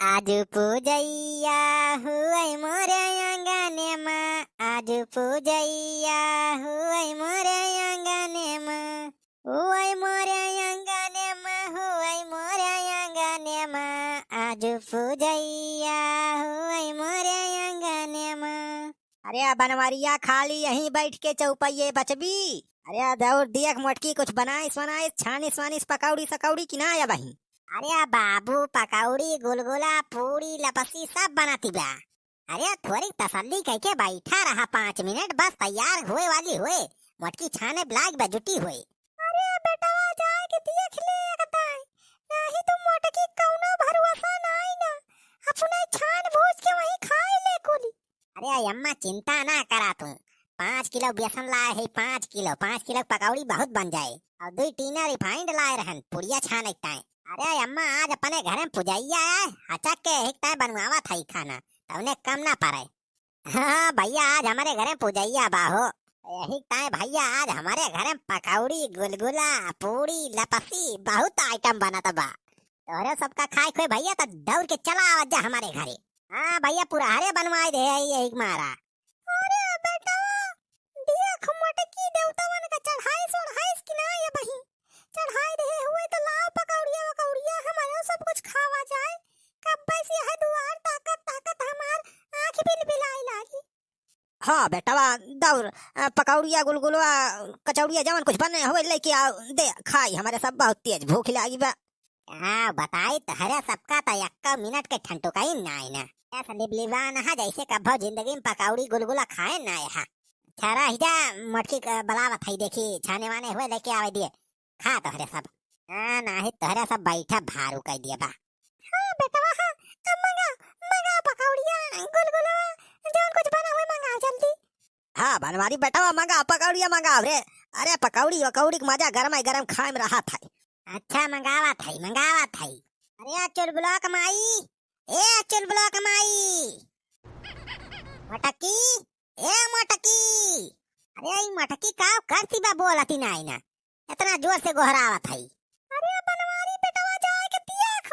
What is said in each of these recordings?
आज पूजैया हुए मोरे आंगने में। आज पूजैया हुए मोरे आंगने में। हुए मोरे आंगने में। हुए मोरे आंगने में। आज पूजैया हुए मोरे आंगने में। अरे बनवारिया खाली यहीं बैठ के चौपइये बचबी। अरे दौड़ देख मोटकी कुछ बनाइस वनाइस छानिस वानिस पकौड़ी सकौड़ी की ना या बही। अरे बाबू पकौड़ी गुलगुला पूरी लपसी सब बनाती बा। अरे थोड़ी तसल्ली करके बैठा रहा 5 मिनट बस तैयार हुए वाली हुए। मटकी छाने ब्लाग बजुटी हुई। अरे बेटा जाए के देख ले कताई। नहीं तो मटकी कौनो भरोसा नहीं ना। अपने छान भूज के वही खाए ले कुली। अरे अम्मा चिंता ना करा तू। 5 किलो बेसन लाए है 5 किलो पकौड़ी बहुत बन जाए। और 2 टीना रिफाइंड लाए रहन पुड़िया छाने टाइम। अरे अम्मा आज अपने घर में पुजैया है। हचक के एक टाइम बनवावा था खाना तो उन्हें कम ना पड़े। हाँ भैया आज हमारे घर में पुजैया बाहो। यही टाइम भैया आज हमारे घर में पकौड़ी गुलगुला पूरी लपसी बहुत आइटम बना था बा। तोरे सबका खाए खोए भैया तो दौड़ के चला आवाजा हमारे घरे। हाँ भैया पूरा हरे बनवाए दे यही मारा। अरे बेटा देख मटकी देवतावन का चढ़ाई कि ना ये बही। चढ़ाई दे हुए तो लाओ पकौड़िया वकौड़िया हमारा सब कुछ खावा जाए। कब बस यह दुआर ताकत ताकत हमार आँख बिलबिलाई लागी। हाँ बेटवा दौड़ पकौड़िया गुलगुलवा कचौड़िया जवन कुछ बने हुए लेके आओ दे खाई हमारे सब बहुत तेज भूख लागी बा। हाँ बताई तहरे सबका तो 1 मिनट के ठंटुकाई नाई ना। ऐसा लिबलिबा ना जैसे कभो जिंदगी में पकौड़ी गुलगुला खाए ना यहाँ। ठहरा हिजा मटकी बलावत है देखी छाने वाने हुए लेके आवे दिए। खा तोहरे सब। हाँ नाही तोहरे सब बैठा भारू कह दिए बा। हाँ बेटा हाँ अब मंगा मंगा पकौड़िया गुलगुला जौन कुछ बना हुए मंगा जल्दी। हाँ बनवारी बेटवा मंगा पकौड़िया मंगाओ रे। अरे पकौड़ी वकौड़ी का मजा गरम गरम खाए में रहा था। अच्छा मंगावा था। अरे चुलबुला कमाई। ए चुलबुला कमाई। मटकी ए मटकी। अरे ई मटकी का करती बा बोलती नहीं ना। इतना जोर से गोहरावत है। अरे बनवारी बेटवा जाए के देख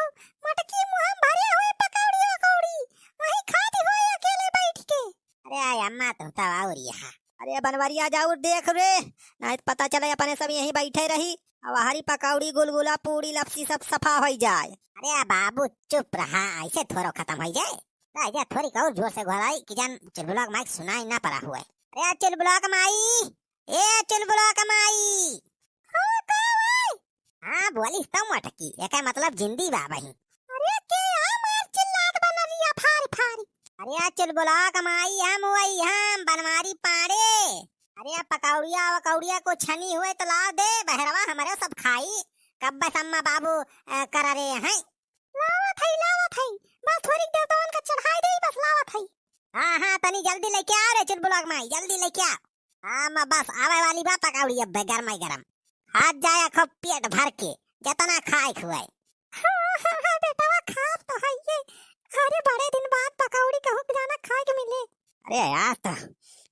मटकी मुंह में भरे हुए पकौड़ी वकौड़ी वही खाती हुई अकेले बैठ के। अरे अम्मा तुम तो और यहाँ। अरे बनवारिया जाओ देख रे नहीं तो पता चले अपने सब यहीं बैठे रही अब हरी पकौड़ी गुलगुला पूरी लपसी सब सफा हो जाए। अरे बाबू चुप रहा ऐसे थोड़ा खत्म हो जाए। राजा थोड़ी और जोर से घोराई कि जान चुलबुला का माइक सुनाई ना पड़ा हुआ है। अरे चुलबुला का माई। ए चुलबुला का माई। हाँ का भाई। हाँ बोलिस तो मटकी एका मतलब जिंदी बा बही। अरे के मार चिल्लात बन रिया फारी फारी। अरे चुलबुला का माई हम वही हम बनवारी पाड़े। अरे पकौड़िया वकौड़िया को छनी हुए तो ला दे बहरवा हमारे सब खाई। कब बस अम्मा बाबू कर रहे हैं। लावत है बस थोड़ी देर तो उनका चढ़ाई दे बस लावत है। हाँ हाँ तनी जल्दी लेके आ रे चुलबुला का माई जल्दी लेके आ। हाँ मैं बस आवे वाली बा पकौड़ी अब गरम गरम। हाथ जाया खूब पेट भर के जितना खाए खुआए। हाँ बेटा खा तो है ये। अरे बड़े दिन बाद पकौड़ी कहूँ जाना खाए के मिले। अरे यार तो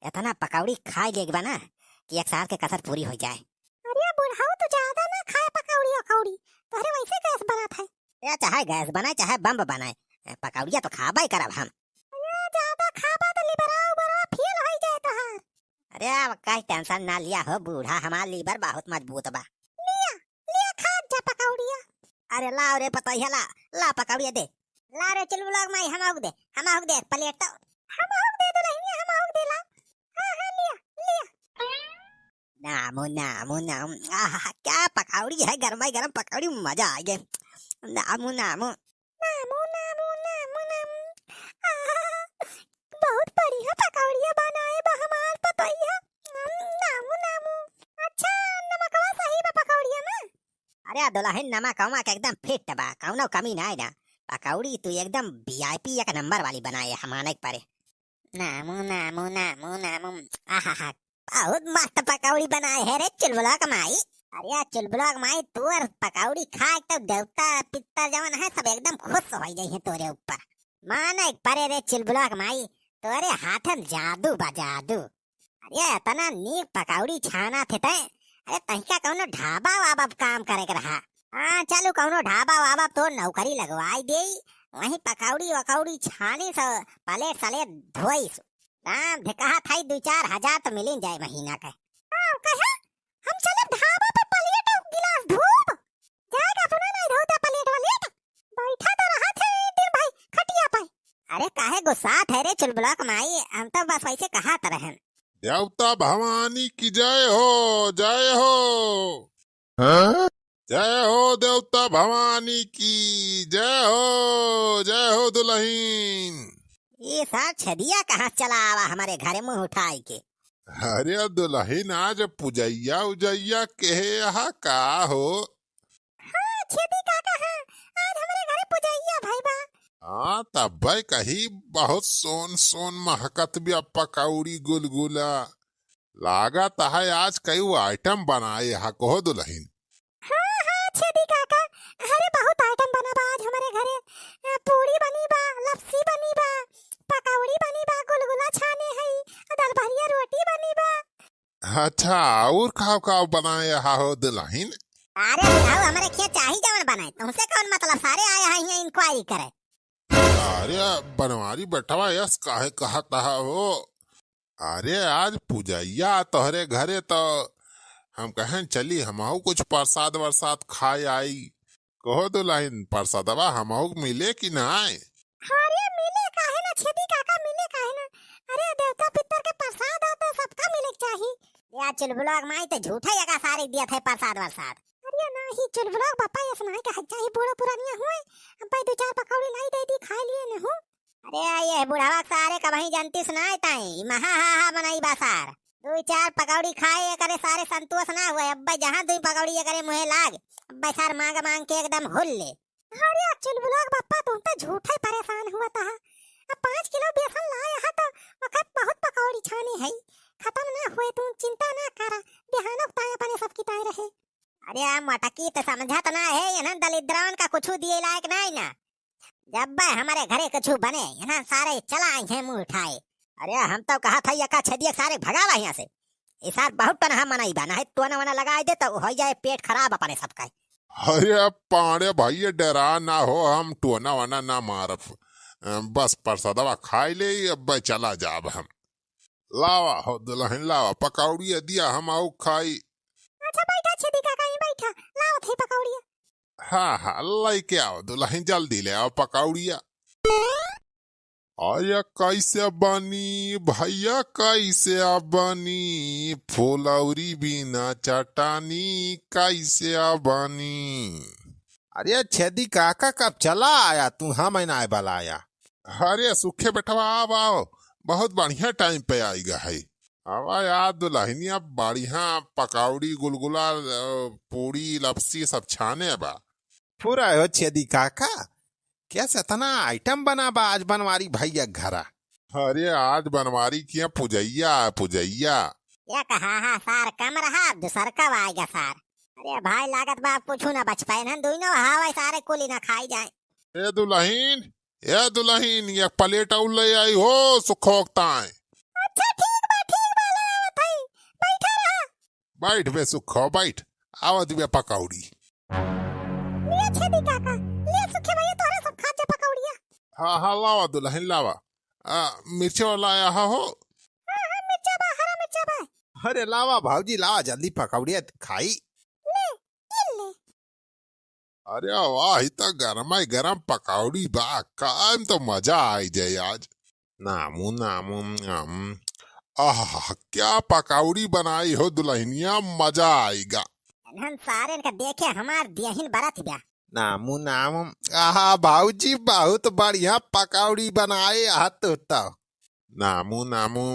इतना पकौड़ी खाए लेके बना कि एक साल के कसर पूरी हो जाए। अरे बुढ़ाऊ तो ज्यादा ना खाए पकौड़ी वकौड़ी तोहरे वैसे गैस बना था। या चाहे गैस बनाए चाहे बम बनाए पकौड़िया तो खाबा ही करब हम। ज्यादा खाबा तो लिबरा उबरा फेल हो जाए तहार। अरे अब कहीं टेंशन ना लिया हो बूढ़ा हमारा लीवर बहुत मजबूत बा। लिया लिया खा जा पकौड़िया। अरे लाओ रे पतैया ला ला पकौड़िया दे। ला रे चुलबुला माई हम आग दे प्लेट तो हम आग दे दो नहीं हम आग दे ला। हाँ हाँ लिया लिया। नामो नामो नाम आहा क्या पकौड़ी है गरमा गरम पकौड़ी मजा आ गया। नामो नामो नामो नामो नामो नाम। बहुत बढ़िया पकौड़िया बनाए बा हमार पतैया। नामो नामो। अच्छा नमकवा सही बा पकौड़िया में। अरे दुल्हन नमक वमक एकदम फिट बा कौनो कमी ना है ना। पकौड़ी तू एकदम वीआईपी एक नंबर वाली बनाए हमारे परे। नामो नामो नामो नामो। आहा बहुत मस्त पकौड़ी बनाए है रे चुलबुला का माई। अरे चुलबुला का माई तू और पकौड़ी खा तो देवता पितर जवन है सब एकदम खुश हो जाए तोरे ऊपर। माना एक परे रे चुलबुला का माई तोरे हाथन जादू बा जादू। अरे इतना नीक पकौड़ी छाना थे तय। अरे तहिका कौनो ढाबा वाबा काम करे के रहा। हाँ चलो कौनो ढाबा वाबा तो नौकरी लगवाई दे वहीं पकौड़ी वकौड़ी छानी स प्लेट सलेट धोई राम कहा था 2-4 हजार तो मिल जाए महीना का। कहा हम चले ढाबा पे प्लेट और गिलास धोब जाएगा सुना नहीं धोता प्लेट वालेट बैठा तो रहा थे दिन भाई खटिया पे। अरे काहे गुस्सा थे रे चुलबुला माई, हम तो बस वैसे कहा तो रहन। देवता भवानी की जय हो, जय हो। हाँ? जय हो देवता भवानी की, जय हो दुल्हीन। ये सार छदिया कहाँ चला आवा हमारे घरे मुंह उठाई के। अरे दुल्हीन आज पुजैया उजैया के यहाँ का हो। हाँ छेदी काका है, आज हमारे घरे पुजैया भाई बा। हाँ तब भाई कही बहुत सोन सोन महकत भी पकौड़ी गुलगुला लागत है। आज कई आइटम बनाए हा कहो दुल्हीन। हाँ छेदी काका, अरे बहुत आइटम बना बा आज हमारे घरे। पूरी बनी बा, लपसी बनी बा, पकौड़ी बनी बा, गुलगुला छाने है, दाल भरिया रोटी बनी बा। अच्छा और खाओ खाओ बनाए हा हो दुल्हीन। अरे बुढ़ाऊ हमारे खेत चाही जवन बनाए, तुमसे कौन मतलब, सारे आए हैं यहाँ इंक्वायरी करे। अरे बनवारी बैठवा यस काहे कहता हो। अरे आज पुजैया तोहरे घरे तो हम कहें चली हमहू कुछ प्रसाद वरसाद खाए आई। कहो दुल्हीन प्रसादवा हमहू मिले कि ना आए। अरे मिले काहे ना छेदी काका, मिले काहे ना। अरे देवता पितर के प्रसाद आता सबका मिले चाहिए। या चुलबुला माई तो झूठा जगह सारे दिया थे प्रसाद वरसाद। अरे नहीं चुलबुला बापा ये सुनाई का चाहिए बूढ़ा पुरानिया हुए, हम भाई 2-4 पकौड़ी लाई दे दी खा लिए न हो। अरे ये बुढ़ावा सारे कभी जानती सुनाई ताई महा हा बनाई बासार 2-4 पकौड़ी खाए करे सारे संतोष ना हुए। अब्बा जहाँ 2 पकौड़ी करे मुहे लाग अब्बा सार मांग मांग के एकदम हुल ले। अरे चुलबुला बापा तुम तो झूठा परेशान हुआ था। अब 5 किलो बेसन लाया है तो वक्त बहुत पकौड़ी छानी है, खत्म ना हुए तुम चिंता ना करा, बिहानो ताया पने सबकी ताय रहे। अरे मटकी तो समझा तो ना है ना, दलिद्रान का कुछ दिए लायक नहीं ना। जब हमारे घरे कुछ बने ना सारे चला आई हैं मुंह उठाए। अरे हम तो कहा था यका छदिया सारे भगावा यहाँ से। इस बार बहुत टनहा मनाई बना है, टोना वना लगा दे तो हो जाए पेट खराब अपने सबका। अरे पाड़े भाई डरा ना हो, हम टोना वना ना मारफ, बस प्रसादवा खाई ले अब चला जाब हम। लावा हो दुल्हन लावा पकौड़ी दिया हम आऊ खाई। अच्छा बैठा छेदी काका यहीं बैठा, लाओ थे पकौड़िया। हाँ लेके आओ दुल्हन जल्दी ले आओ पकौड़िया। अरे कैसे बनी भैया कैसे बनी, फुलौरी बिना चटानी कैसे बनी। अरे छेदी काका कब चला आया तू, हम आए वाला आया। अरे सुखे बैठवा आओ, बहुत बढ़िया टाइम पे आएगा है। आवा यार दुल्हनिया बढ़िया पकौड़ी गुलगुला पूरी लपसी सब छाने बा। पूरा हो छेदी काका, कैसे इतना आइटम बना बा आज बनवारी भैया घरा। अरे आज बनवारी किया पुजैया पुजैया। या कहा हा सार कम रहा दूसर कब आएगा सार। अरे भाई लागत बा पूछू ना बच पाए ना, दोनों हवा सारे कुली ना खाई जाए। ए दुल्हीन ये प्लेट और ले आई हो सुखोकता। अच्छा ठीक बा लावत हई, बैठा रहा। बैठ बे सुखो बैठ, आवत बे पकौड़ी। ले छेदी काका, ले सुखे भैया तोरे सब खा जा पकौड़िया। हाँ लावा दुल्हन लावा। मिर्ची वाला आया हो। हाँ मिर्चा बा, हरा मिर्चा बा। अरे लावा भाऊजी लावा जल्दी पकौड़िया खाई। ले ले। अरे वाह तो गरम पकौड़ी बा, काम तो मजा आई जाए आज। नामू नामू नाम, आह क्या पकौड़ी बनाई हो दुल्हनिया, मजा आएगा। हम सारे इनका देखे हमार दियहिन बरत बा। नामू नाम, आहा भाऊजी बहुत बढ़िया पकौड़ी बनाए हाथ तो। नामू नामू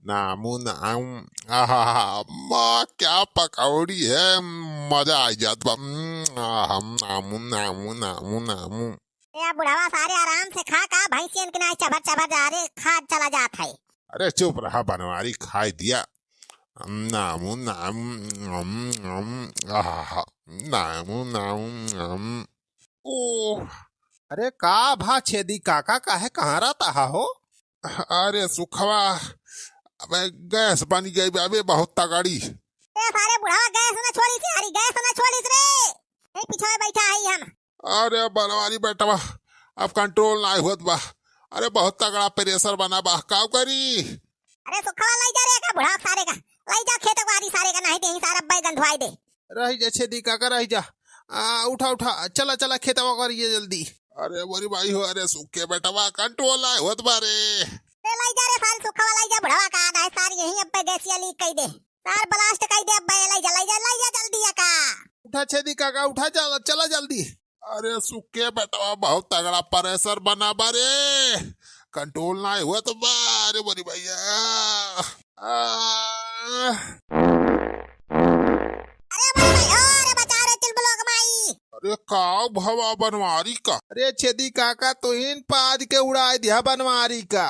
नामू नाम, आहा माँ क्या पकौड़ी है, मजा आ जाता। नामू नामू नामू नामू। या बुढ़ावा सारे आराम से खा का भैंसियन के ना चबर चबर जा रे खा चला जात है। अरे चुप रहा बनवारी खाई दिया। नामू नाम आहा नामू नाम। ओह अरे का भा छेदी काका काहे कहाँ रहता हो। अरे सुखवा अबे गैस बनी गई अबे बहुत तगड़ी। ए सारे बुढ़ावा गैस ना छोड़ी से, हरी गैस ना छोड़ी रे। ए पीछे बैठा है हम। अरे बनवारी बेटवा अब कंट्रोल ना होत बा। अरे बहुत तगड़ा प्रेशर बना बा, का करी। अरे सुखवा लाई जा रे का बुढ़ा सारे का, लाई जा खेत वारी सारे का, नहीं देही सारा बैगन धुआई दे। रह जा छेदी काका रह जा। उठा उठा चला चला खेतवा करिए जल्दी। अरे बोरी भाई हो, अरे सुखे बेटवा कंट्रोल ना होत बारे। रे लाई जा रे सारे सुखवा लाई जा बुढ़वा का आधा है सारी यही अब देसिया लीक कई दे, सार ब्लास्ट कई दे अब लाई जा जल्दी का। उठा छेदी काका उठा, चला चला जल्दी। अरे सुखे बेटवा बहुत तगड़ा प्रेशर बना बारे, कंट्रोल ना होत बा। अरे बोरी भैया अरे भाई अरे बचा रे चिलबुलो कमाई। अरे काव भवा बनवारी का। अरे छेदी काका तो इन पाद के उड़ाए दिया बनवारी का।